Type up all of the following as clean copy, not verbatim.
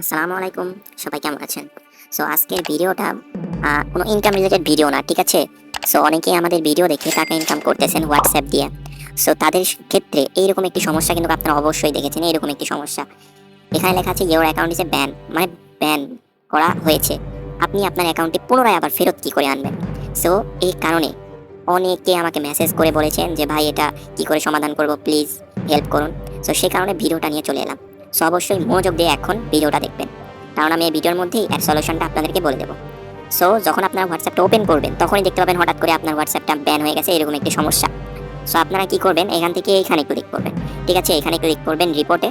আসসালামু আলাইকুম। সবাই কেমন আছেন? সো আজকের ভিডিওটা কোনো ইনকাম রিলেটেড ভিডিও না, ঠিক আছে? সো অনেকেই আমাদের ভিডিও দেখে টাকা ইনকাম করতেছেন WhatsApp দিয়ে। সো তাদের ক্ষেত্রে এইরকম একটি সমস্যা কিন্তু আপনারা অবশ্যই দেখেছেন, এইরকম একটি সমস্যা। এখানে লেখা আছে ইওর অ্যাকাউন্ট ইজ ব্যান, মানে ব্যান করা হয়েছে। আপনি আপনার অ্যাকাউন্টে পুনরায় আবার ফেরত কি করে আনবেন? সো এই কারণে অনেকে আমাকে মেসেজ করে বলেছেন যে ভাই এটা কি করে সমাধান করব, প্লিজ হেল্প করুন। সো সেই কারণে ভিডিওটা নিয়ে চলে এলাম। সো অবশ্যই মনোযোগ দিয়ে এখন ভিডিওটা দেখবেন, কারণ আমি এই ভিডিওর মধ্যেই এর সলিউশনটা আপনাদেরকে বলে দেবো। সো যখন আপনার হোয়াটসঅ্যাপটা ওপেন করবেন তখনই দেখতে পাবেন হঠাৎ করে আপনার হোয়াটসঅ্যাপটা ব্যান হয়ে গেছে, এরকম একটি সমস্যা। সো আপনারা কি করবেন, এখান থেকে এইখানে ক্লিক করবেন, ঠিক আছে? এখানে ক্লিক করবেন রিপোর্টে।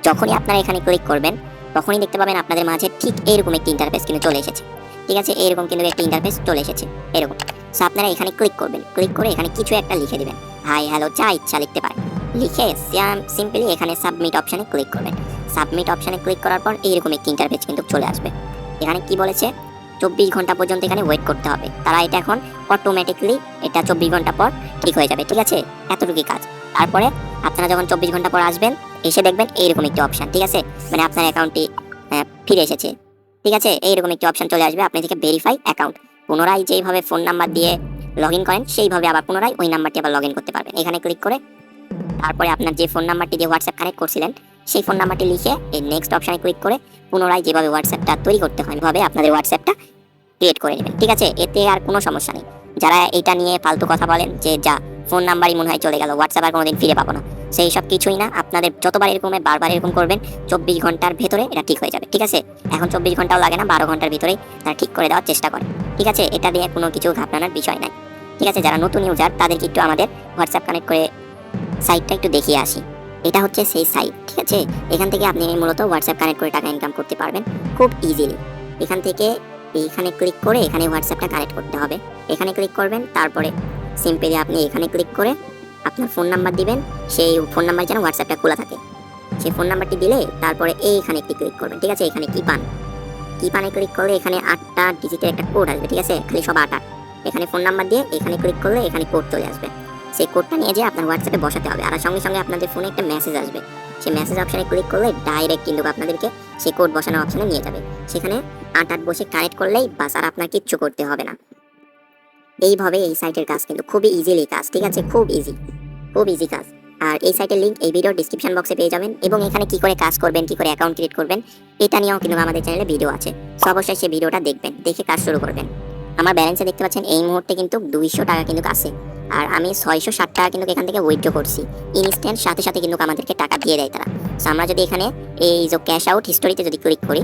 যখনই আপনারা এখানে ক্লিক করবেন তখনই দেখতে পাবেন আপনাদের মাঝে ঠিক এরকম একটি ইন্টারফেস কিন্তু চলে এসেছে, ঠিক আছে? এরকম কিন্তু একটি ইন্টারফেস চলে এসেছে এরকম। সো আপনারা এখানে ক্লিক করবেন, ক্লিক করে এখানে কিছু একটা লিখে দিবেন, হাই হ্যালো যা ইচ্ছা লিখতে পারেন। লিখে সিম্পলি এখানে সাবমিট অপশানে ক্লিক করবেন। সাবমিট অপশানে ক্লিক করার পর এইরকম একটি ইন্টারফেস কিন্তু চলে আসবে। এখানে কি বলেছে, 24 ঘন্টা পর্যন্ত এখানে ওয়েট করতে হবে। তারা এটা এখন অটোমেটিকলি এটা 24 ঘন্টা পর ঠিক হয়ে যাবে, ঠিক আছে? এতটুকুই কাজ। তারপরে আপনারা যখন 24 ঘন্টা পর আসবেন এসে দেখবেন এইরকম একটি অপশান, ঠিক আছে? মানে আপনার অ্যাকাউন্টটি ফিরে এসেছে, ঠিক আছে? এইরকম একটি অপশান চলে আসবে। আপনি থেকে ভেরিফাই অ্যাকাউন্ট, পুনরায় যেইভাবে ফোন নাম্বার দিয়ে লগ ইন করেন সেইভাবে আবার পুনরায় ওই নাম্বারটি আবার লগ ইন করতে পারবেন। এখানে ক্লিক করে তারপরে আপনার যে ফোন নাম্বারটি দিয়ে হোয়াটসঅ্যাপ কানেক্ট করছিলেন সেই ফোন নাম্বারটি লিখে এই নেক্সট অপশানে ক্লিক করে পুনরায় যেভাবে হোয়াটসঅ্যাপটা তৈরি করতে হয় এভাবে আপনাদের হোয়াটসঅ্যাপটা ক্রিয়েট করে নেবেন, ঠিক আছে? এতে আর কোনো সমস্যা নেই। যারা এটা নিয়ে ফালতু কথা বলেন যে যা ফোন নাম্বারই মনে হয় চলে গেল, হোয়াটসঅ্যাপ আর কোনোদিন ফিরে পাবো না, সেই সব কিছুই না। আপনাদের যতবার এরকম বারবার এরকম করবেন 24 ঘন্টার ভেতরে এটা ঠিক হয়ে যাবে, ঠিক আছে? এখন 24 ঘন্টাও লাগে না, 12 ঘন্টার ভিতরেই তারা ঠিক করে দেওয়ার চেষ্টা করে, ঠিক আছে? এটা নিয়ে কোনো কিছু ঘাবড়ানোর বিষয় নাই, ঠিক আছে? যারা নতুন ইউজার তাদেরকে একটু আমাদের হোয়াটসঅ্যাপ কানেক্ট করে সাইটটা একটু দেখিয়ে আসি। এটা হচ্ছে সেই সাইট, ঠিক আছে? এখান থেকে আপনি মূলত হোয়াটসঅ্যাপ কানেক্ট করে টাকা ইনকাম করতে পারবেন খুব ইজিলি। এখান থেকে এইখানে ক্লিক করে এখানে হোয়াটসঅ্যাপটা কানেক্ট করতে হবে। এখানে ক্লিক করবেন, তারপরে সিম্পলি আপনি এখানে ক্লিক করে আপনার ফোন নাম্বার দিবেন। সেই ফোন নাম্বার যেন হোয়াটসঅ্যাপটা খোলা থাকে, সেই ফোন নাম্বারটি দিলে তারপরে এইখানে একটি ক্লিক করবেন, ঠিক আছে? এখানে কি পান, কি পানে ক্লিক করলে এখানে 8টা ডিজিটের একটা কোড আসবে, ঠিক আছে? খালি সব 8 এখানে ফোন নাম্বার দিয়ে এখানে ক্লিক করলে এখানে কোড চলে আসবে। সেই কোডটা নিয়ে যে আপনার হোয়াটসঅ্যাপে বসাতে হবে, আর সঙ্গে সঙ্গে আপনাদের ফোনে একটা মেসেজ আসবে। সেই মেসেজ অপশানে ক্লিক করলে ডাইরেক্ট কিন্তু আপনাদেরকে সেই কোড বসানোর অপশানে নিয়ে যাবে। সেখানে 8 বসে কানেক্ট করলেই বাস, আর আপনার কিচ্ছু করতে হবে না। এইভাবে এই সাইটের কাজ কিন্তু খুবই ইজিলি কাজ, ঠিক আছে? খুব ইজি, খুব ইজি কাজ। আর এই সাইটের লিঙ্ক এই ভিডিওর ডিসক্রিপশন বক্সে পেয়ে যাবেন, এবং এখানে কি করে কাজ করবেন, কি করে অ্যাকাউন্ট ক্রিয়েট করবেন এটা নিয়েও কিন্তু আমাদের চ্যানেলে ভিডিও আছে। সো অবশ্যই সেই ভিডিওটা দেখবেন, দেখে কাজ শুরু করবেন। আমার ব্যালেন্সে দেখতে পাচ্ছেন এই মুহূর্তে কিন্তু 200 টাকা কিন্তু আছে, আর আমি 660 টাকা কিন্তু এখান থেকে উইথড্র করছি ইনস্ট্যান্ট, সাথে সাথে কিন্তু আমাদেরকে টাকা দিয়ে দেয় তারা। সো আমরা যদি এখানে এই যে ক্যাশ আউট হিস্টোরিতে যদি ক্লিক করি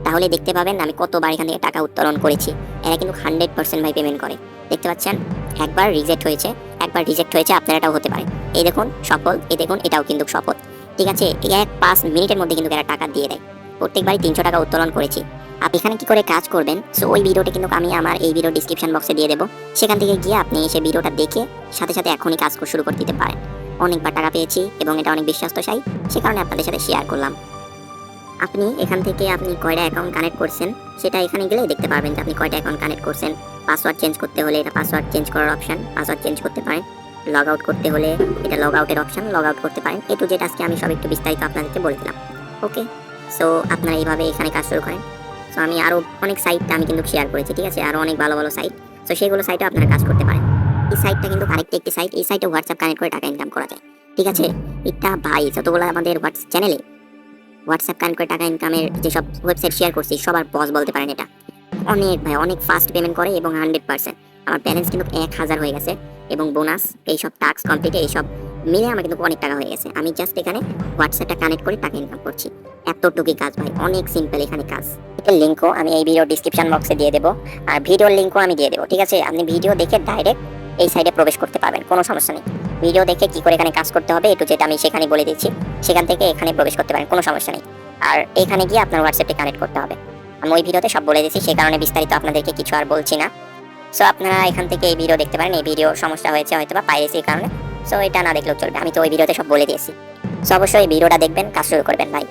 তাহলে দেখতে পাবেন আমি কতবার এখান থেকে টাকা উত্তোলন করেছি। এরা কিন্তু 100% ভাই পেমেন্ট করে, দেখতে পাচ্ছেন? একবার রিজেক্ট হয়েছে, একবার রিজেক্ট হয়েছে, আপনার এটাও হতে পারে। এই দেখুন সফল, এই দেখুন এটাও কিন্তু সফল, ঠিক আছে? 1-5 মিনিটের মধ্যে কিন্তু এরা টাকা দিয়ে দেয়। প্রত্যেকবারই 300 টাকা উত্তোলন করেছি। আপনি এখানে কি করে কাজ করবেন, সো ওই ভিডিওটা কিন্তু আমি আমার এই ভিডিও ডিসক্রিপশন বক্সে দিয়ে দেবো। সেখান থেকে গিয়ে আপনি সেই ভিডিওটা দেখে সাথে সাথে এখনই কাজ শুরু করে দিতে পারেন। অনেকবার টাকা পেয়েছি এবং এটা অনেক বিশ্বস্ত সাইট, সে কারণে আপনাদের সাথে শেয়ার করলাম। আপনি এখান থেকে আপনি কয়টা অ্যাকাউন্ট কানেক্ট করছেন সেটা এখানে গেলে দেখতে পারবেন যে আপনি কয়টা অ্যাকাউন্ট কানেক্ট করছেন। পাসওয়ার্ড চেঞ্জ করতে হলে এটা পাসওয়ার্ড চেঞ্জ করার অপশন, পাসওয়ার্ড চেঞ্জ করতে পারেন। লগ আউট করতে হলে এটা লগ আউটের অপশন, লগ আউট করতে পারেন। এ টু জেড আজকে আমি সব একটু বিস্তারিত আপনাদেরকে বলে দিলাম, ওকে? সো আপনারা এইভাবে এখানে কাজ শুরু করেন। সো আমি আরও অনেক সাইট আমি কিন্তু শেয়ার করেছি, ঠিক আছে? আরও অনেক ভালো ভালো সাইট, সো সেগুলো সাইটেও আপনারা কাজ করতে পারেন। এই সাইটটা কিন্তু আরেকটি একটি সাইট, এই সাইটে হোয়াটসঅ্যাপ কানেক্ট করে টাকা ইনকাম করা যায়, ঠিক আছে? এটা ভাই যতগুলো আমাদের চ্যানেলে হোয়াটসঅ্যাপ কানেক্ট করে টাকা ইনকামের যেসব ওয়েবসাইট শেয়ার করছি সবার বস বলতে পারেন এটা। অনেক ভাই অনেক ফাস্ট পেমেন্ট করে এবং 100%। আমার ব্যালেন্স কিন্তু 1000 হয়ে গেছে, এবং বোনাস এইসব টাস্ক কমপ্লিটে এইসব মিলে আমার কিন্তু অনেক টাকা হয়ে গেছে। আমি জাস্ট এখানে হোয়াটসঅ্যাপটা কানেক্ট করে টাকা ইনকাম করছি, এতটুকুই কাজ ভাই, অনেক সিম্পল এখানে কাজ। এটার লিঙ্কও আমি এই ভিডিও ডিসক্রিপশন বক্সে দিয়ে দেবো, আর ভিডিওর লিঙ্কও আমি দিয়ে দেবো, ঠিক আছে? আপনি ভিডিও দেখে ডাইরেক্ট এই সাইডে প্রবেশ করতে পারবেন, কোনো সমস্যা নেই। ভিডিও দেখে কি করে এখানে কাজ করতে হবে একটু যেটা আমি সেখানে বলে দিচ্ছি, সেখান থেকে এখানে প্রবেশ করতে পারেন, কোনো সমস্যা নেই। আর এখানে গিয়ে আপনার হোয়াটসঅ্যাপে কানেক্ট করতে হবে। আমি ওই ভিডিওতে সব বলে দিচ্ছি, সেই কারণে বিস্তারিত আপনাদেরকে কিছু আর বলছি না। সো আপনারা এখান থেকে এই ভিডিও দেখতে পারেন। এই ভিডিও সমস্যা হয়েছে হয়তো বা পাইরেসির কারণে, সো এটা না দেখলেও চলবে, আমি তো ওই ভিডিওতে সব বলে দিয়েছি। সো অবশ্যই এই ভিডিওটা দেখবেন, কাজ শুরু করবেন ভাই।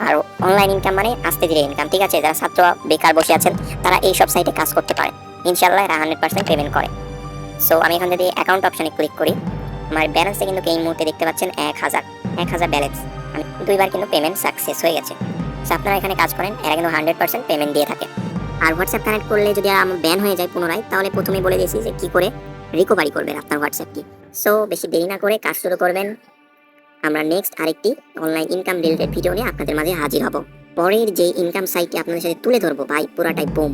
আর অনলাইন ইনকাম মানে আস্তে ধীরে ইনকাম, ঠিক আছে? যারা ছাত্র বেকার বসে আছেন তারা এই সব সাইটে কাজ করতে পারেন, ইনশাল্লাহ এরা 100% পেমেন্ট করে। সো আমি এখান থেকে অ্যাকাউন্ট অপশানে ক্লিক করি। আমার ব্যালেন্সে কিন্তু এই মুহূর্তে দেখতে পাচ্ছেন 1000 ব্যালেন্স। আমি 2বার কিন্তু পেমেন্ট সাকসেস হয়ে গেছে। সো আপনারা এখানে কাজ করেন, এরা কিন্তু 100% পেমেন্ট দিয়ে থাকে। আর হোয়াটসঅ্যাপ কানেক্ট করলে যদি ব্যান হয়ে যায় পুনরায়, তাহলে প্রথমেই বলে দিয়েছি যে কি করে রিকভারি করবেন আপনার হোয়াটসঅ্যাপটি। সো বেশি দেরি না করে কাজ শুরু করবেন। আমরা নেক্সট আরেকটি অনলাইন ইনকাম রিলেটেড ভিডিও নিয়ে আপনাদের মাঝে হাজির হব। পরের যে ইনকাম সাইটটি আপনাদের সাথে তুলে ধরবো ভাই, পুরাটাই বুম।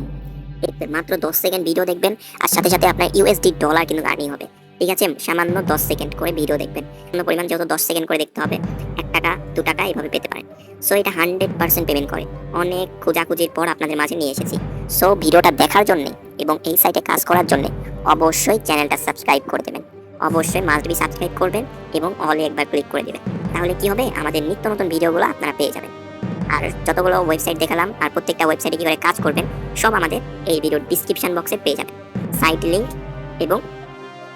মাত্র 10 সেকেন্ড ভিডিও দেখবেন, আর সাথে সাথে আপনার ইউএসডি ডলার কিন্তু আর্নিং হবে। ঠিক আছে, সামান্য 10 সেকেন্ড করে ভিডিও দেখবেন, পরিমাণ যত 10 সেকেন্ড করে দেখতে হবে, 1 টাকা 2 টাকা এইভাবে পেতে পারেন। সো এটা 100% পেমেন্ট করে। অনেক খোঁজাখুঁজির পর আপনাদের মাঝে নিয়ে এসেছি। সো ভিডিওটা দেখার জন্য এবং এই সাইটে কাজ করার জন্য অবশ্যই চ্যানেলটা সাবস্ক্রাইব করে দেবেন। অবশ্যই মাস্ট বি সাবস্ক্রাইব করবেন এবং অলে একবার ক্লিক করে দেবেন। তাহলে কি হবে, আমাদের নিত্য নতুন ভিডিওগুলো আপনারা পেয়ে যাবেন। আর যতগুলো ওয়েবসাইট দেখালাম আর প্রত্যেকটা ওয়েবসাইটে কী করে কাজ করবেন সব আমাদের এই ভিডিওর ডিসক্রিপশন বক্সে পেয়ে যাবেন। সাইট লিঙ্ক এবং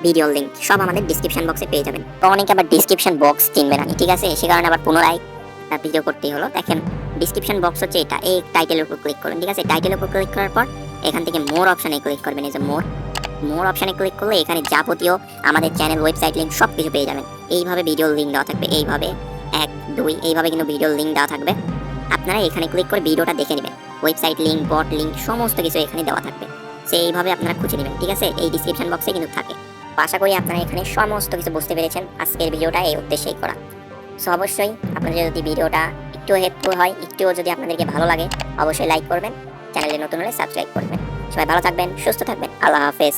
ভিডিও লিঙ্ক সব আমাদের ডিসক্রিপশন বক্সে পেয়ে যাবেন। তো অনেকে আবার ডিসক্রিপশন বক্স চিনবে না, ঠিক আছে, সে কারণে আবার পুনরায় ভিডিও করতেই হলো। দেখেন ডিসক্রিপশন বক্স হচ্ছে এটা, এই টাইটেলের উপর ক্লিক করবেন। ঠিক আছে, টাইটেলের উপর ক্লিক করার পর এখান থেকে মোর অপশানে ক্লিক করবেন। এই যে মোর অপশানে ক্লিক করলে এখানে যাবতীয় আমাদের চ্যানেল, ওয়েবসাইট লিঙ্ক সব কিছু পেয়ে যাবেন। এইভাবে ভিডিও লিঙ্ক দেওয়া থাকবে, এইভাবে 1 2 এইভাবে কিন্তু ভিডিও লিঙ্ক দেওয়া থাকবে। আপনারা এখানে ক্লিক করে ভিডিওটা দেখে নেবেন। ওয়েবসাইট লিঙ্ক, বট লিঙ্ক সমস্ত কিছু এখানে দেওয়া থাকবে। সেইভাবে আপনারা খুঁজে নেবেন। ঠিক আছে, এই ডিসক্রিপশন বক্সে কিন্তু থাকে। আশা করি আপনারা এখানে সমস্ত কিছু বুঝতে পেরেছেন। আজকের ভিডিওটা এই উদ্দেশ্যেই করা। সো অবশ্যই আপনাদের যদি ভিডিওটা একটু হেল্পফুল হয়, একটুও যদি আপনাদেরকে ভালো লাগে, অবশ্যই লাইক করবেন, চ্যানেলে নতুন হলে সাবস্ক্রাইব করবেন। সবাই ভালো থাকবেন, সুস্থ থাকবেন, আল্লাহ হাফেজ।